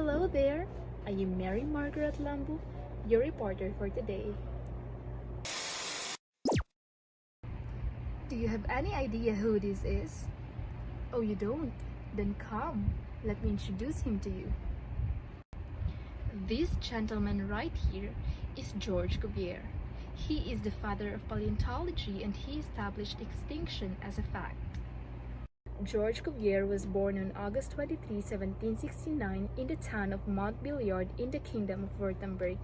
Hello there! I am Mary Margaret Lambu, your reporter for today. Do you have any idea who this is? Oh, you don't? Then come, let me introduce him to you. This gentleman right here is George Cuvier. He is the father of paleontology and he established extinction as a fact. George Cuvier was born on August 23, 1769 in the town of Montbéliard in the Kingdom of Württemberg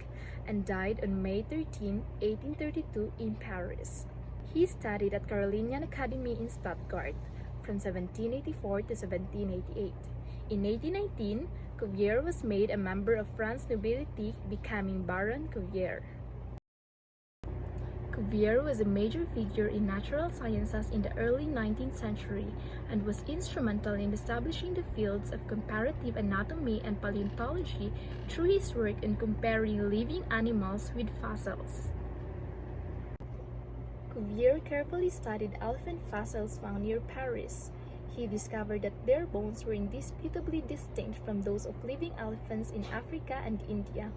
and died on May 13, 1832 in Paris. He studied at Carolinian Academy in Stuttgart from 1784 to 1788. In 1819, Cuvier was made a member of France's nobility, becoming Baron Cuvier. Cuvier was a major figure in natural sciences in the early 19th century and was instrumental in establishing the fields of comparative anatomy and paleontology through his work in comparing living animals with fossils. Cuvier carefully studied elephant fossils found near Paris. He discovered that their bones were indisputably distinct from those of living elephants in Africa and India.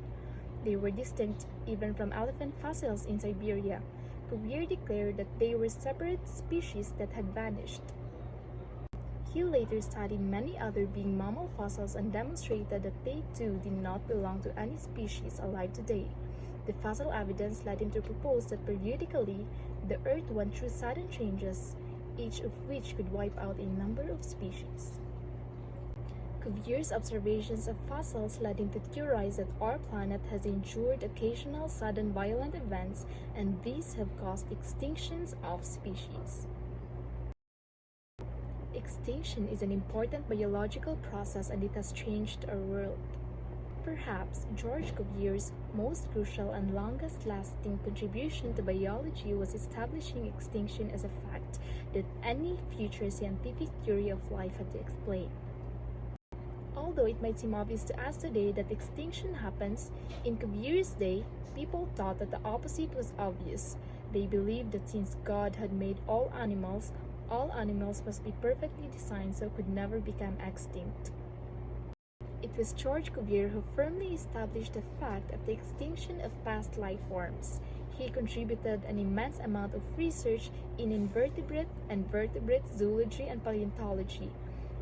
They were distinct even from elephant fossils in Siberia. Cuvier declared that they were separate species that had vanished. He later studied many other big mammal fossils and demonstrated that they too did not belong to any species alive today. The fossil evidence led him to propose that periodically the Earth went through sudden changes, each of which could wipe out a number of species. Cuvier's observations of fossils led him to theorize that our planet has endured occasional sudden violent events, and these have caused extinctions of species. Extinction is an important biological process and it has changed our world. Perhaps George Cuvier's most crucial and longest-lasting contribution to biology was establishing extinction as a fact that any future scientific theory of life had to explain. Although it might seem obvious to us today that extinction happens, in Cuvier's day, people thought that the opposite was obvious. They believed that since God had made all animals must be perfectly designed so could never become extinct. It was George Cuvier who firmly established the fact of the extinction of past life forms. He contributed an immense amount of research in invertebrate and vertebrate zoology and paleontology,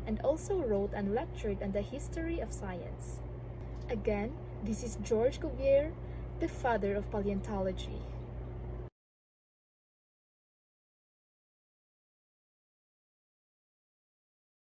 and also wrote and lectured on the history of science. Again, this is George Cuvier, the father of paleontology.